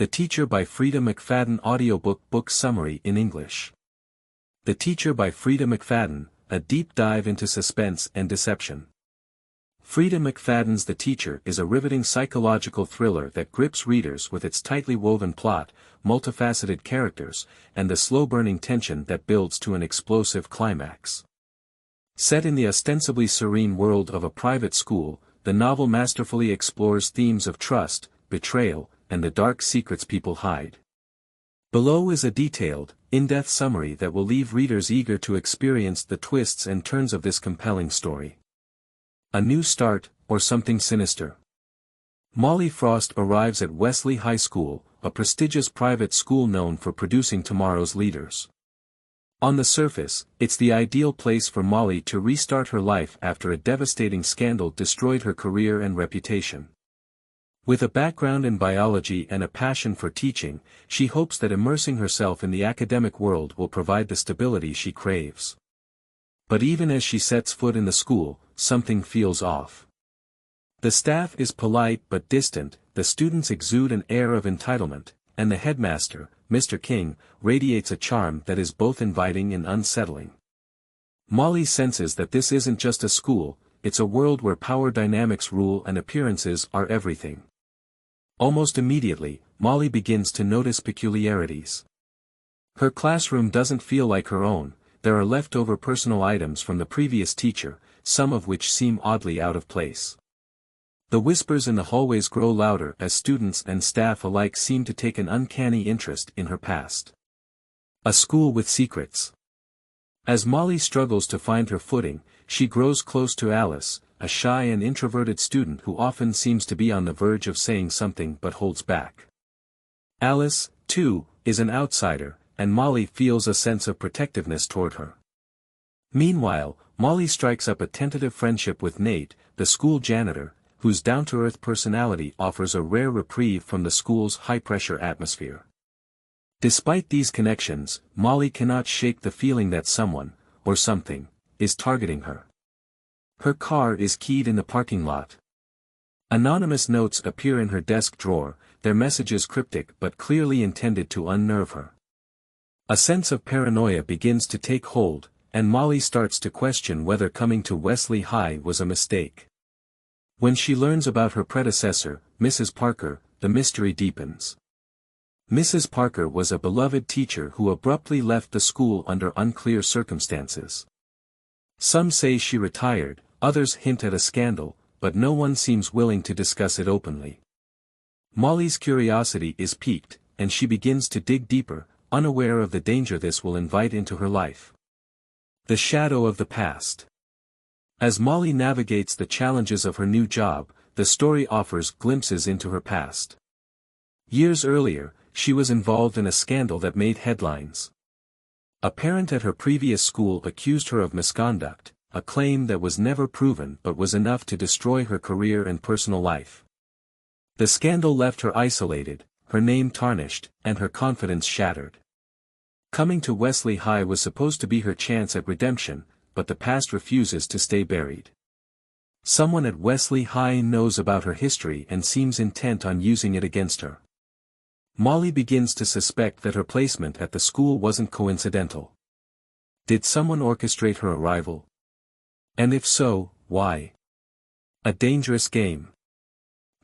The Teacher by Freida McFadden. Audiobook book summary in English. The Teacher by Freida McFadden, a deep dive into suspense and deception. Freida McFadden's The Teacher is a riveting psychological thriller that grips readers with its tightly woven plot, multifaceted characters, and the slow-burning tension that builds to an explosive climax. Set in the ostensibly serene world of a private school, the novel masterfully explores themes of trust, betrayal, and the dark secrets people hide. Below is a detailed, in-depth summary that will leave readers eager to experience the twists and turns of this compelling story. A new start, or something sinister. Molly Frost arrives at Wesley High School, a prestigious private school known for producing tomorrow's leaders. On the surface, it's the ideal place for Molly to restart her life after a devastating scandal destroyed her career and reputation. With a background in biology and a passion for teaching, she hopes that immersing herself in the academic world will provide the stability she craves. But even as she sets foot in the school, something feels off. The staff is polite but distant, the students exude an air of entitlement, and the headmaster, Mr. King, radiates a charm that is both inviting and unsettling. Molly senses that this isn't just a school, it's a world where power dynamics rule and appearances are everything. Almost immediately, Molly begins to notice peculiarities. Her classroom doesn't feel like her own, there are leftover personal items from the previous teacher, some of which seem oddly out of place. The whispers in the hallways grow louder as students and staff alike seem to take an uncanny interest in her past. A school with secrets. As Molly struggles to find her footing, she grows close to Alice, a shy and introverted student who often seems to be on the verge of saying something but holds back. Alice, too, is an outsider, and Molly feels a sense of protectiveness toward her. Meanwhile, Molly strikes up a tentative friendship with Nate, the school janitor, whose down-to-earth personality offers a rare reprieve from the school's high-pressure atmosphere. Despite these connections, Molly cannot shake the feeling that someone, or something, is targeting her. Her car is keyed in the parking lot. Anonymous notes appear in her desk drawer, their messages cryptic but clearly intended to unnerve her. A sense of paranoia begins to take hold, and Molly starts to question whether coming to Wesley High was a mistake. When she learns about her predecessor, Mrs. Parker, the mystery deepens. Mrs. Parker was a beloved teacher who abruptly left the school under unclear circumstances. Some say she retired, others hint at a scandal, but no one seems willing to discuss it openly. Molly's curiosity is piqued, and she begins to dig deeper, unaware of the danger this will invite into her life. The shadow of the past. As Molly navigates the challenges of her new job, the story offers glimpses into her past. Years earlier, she was involved in a scandal that made headlines. A parent at her previous school accused her of misconduct, a claim that was never proven but was enough to destroy her career and personal life. The scandal left her isolated, her name tarnished, and her confidence shattered. Coming to Wesley High was supposed to be her chance at redemption, but the past refuses to stay buried. Someone at Wesley High knows about her history and seems intent on using it against her. Molly begins to suspect that her placement at the school wasn't coincidental. Did someone orchestrate her arrival? And if so, why? A dangerous game.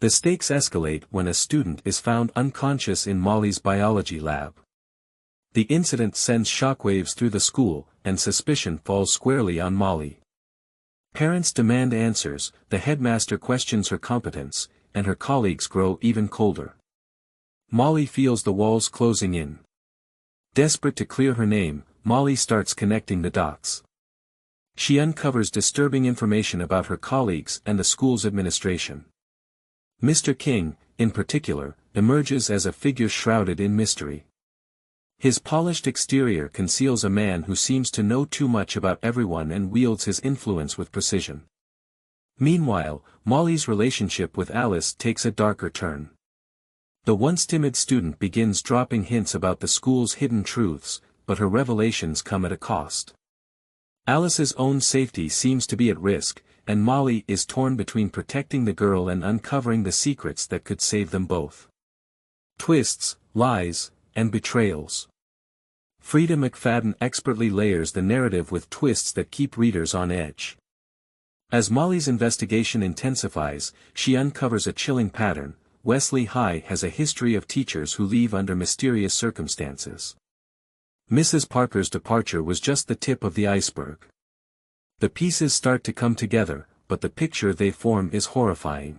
The stakes escalate when a student is found unconscious in Molly's biology lab. The incident sends shockwaves through the school, and suspicion falls squarely on Molly. Parents demand answers, the headmaster questions her competence, and her colleagues grow even colder. Molly feels the walls closing in. Desperate to clear her name, Molly starts connecting the dots. She uncovers disturbing information about her colleagues and the school's administration. Mr. King, in particular, emerges as a figure shrouded in mystery. His polished exterior conceals a man who seems to know too much about everyone and wields his influence with precision. Meanwhile, Molly's relationship with Alice takes a darker turn. The once timid student begins dropping hints about the school's hidden truths, but her revelations come at a cost. Alice's own safety seems to be at risk, and Molly is torn between protecting the girl and uncovering the secrets that could save them both. Twists, lies, and betrayals. Freida McFadden expertly layers the narrative with twists that keep readers on edge. As Molly's investigation intensifies, she uncovers a chilling pattern. Wesley High has a history of teachers who leave under mysterious circumstances. Mrs. Parker's departure was just the tip of the iceberg. The pieces start to come together, but the picture they form is horrifying.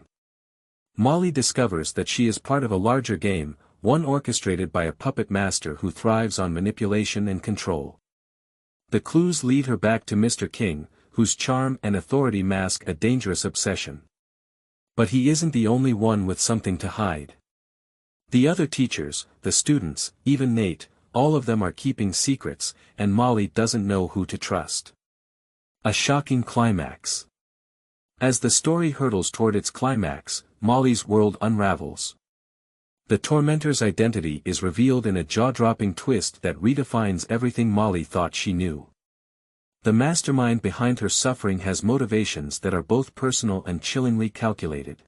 Molly discovers that she is part of a larger game, one orchestrated by a puppet master who thrives on manipulation and control. The clues lead her back to Mr. King, whose charm and authority mask a dangerous obsession. But he isn't the only one with something to hide. The other teachers, the students, even Nate, all of them are keeping secrets, and Molly doesn't know who to trust. A shocking climax. As the story hurtles toward its climax, Molly's world unravels. The tormentor's identity is revealed in a jaw-dropping twist that redefines everything Molly thought she knew. The mastermind behind her suffering has motivations that are both personal and chillingly calculated.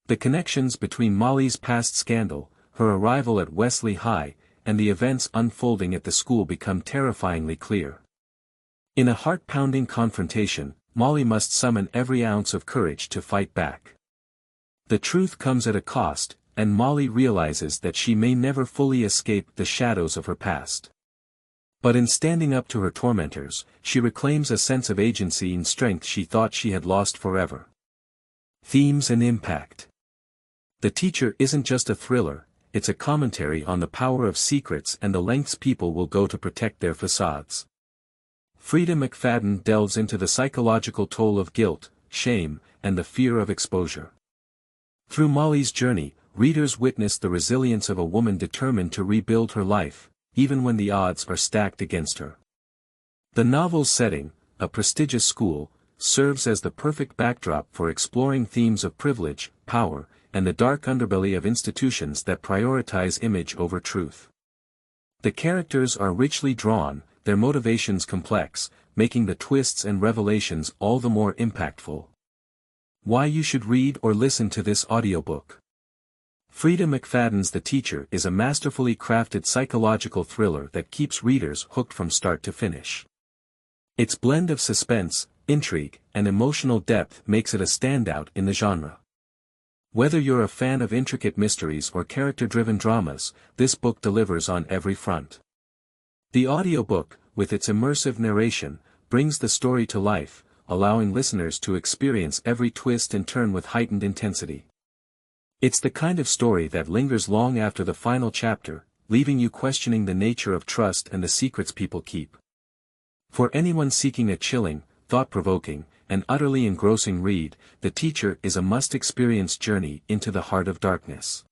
The connections between Molly's past scandal, her arrival at Wesley High, and the events unfolding at the school become terrifyingly clear. In a heart-pounding confrontation, Molly must summon every ounce of courage to fight back. The truth comes at a cost, and Molly realizes that she may never fully escape the shadows of her past. But in standing up to her tormentors, she reclaims a sense of agency and strength she thought she had lost forever. Themes and impact. The Teacher isn't just a thriller, it's a commentary on the power of secrets and the lengths people will go to protect their facades. Freida McFadden delves into the psychological toll of guilt, shame, and the fear of exposure. Through Molly's journey, readers witness the resilience of a woman determined to rebuild her life, even when the odds are stacked against her. The novel's setting, a prestigious school, serves as the perfect backdrop for exploring themes of privilege, power, and the dark underbelly of institutions that prioritize image over truth. The characters are richly drawn, their motivations complex, making the twists and revelations all the more impactful. Why you should read or listen to this audiobook. Freida McFadden's The Teacher is a masterfully crafted psychological thriller that keeps readers hooked from start to finish. Its blend of suspense, intrigue, and emotional depth makes it a standout in the genre. Whether you're a fan of intricate mysteries or character-driven dramas, this book delivers on every front. The audiobook, with its immersive narration, brings the story to life, allowing listeners to experience every twist and turn with heightened intensity. It's the kind of story that lingers long after the final chapter, leaving you questioning the nature of trust and the secrets people keep. For anyone seeking a chilling, thought-provoking, and utterly engrossing read, The Teacher is a must-experience journey into the heart of darkness.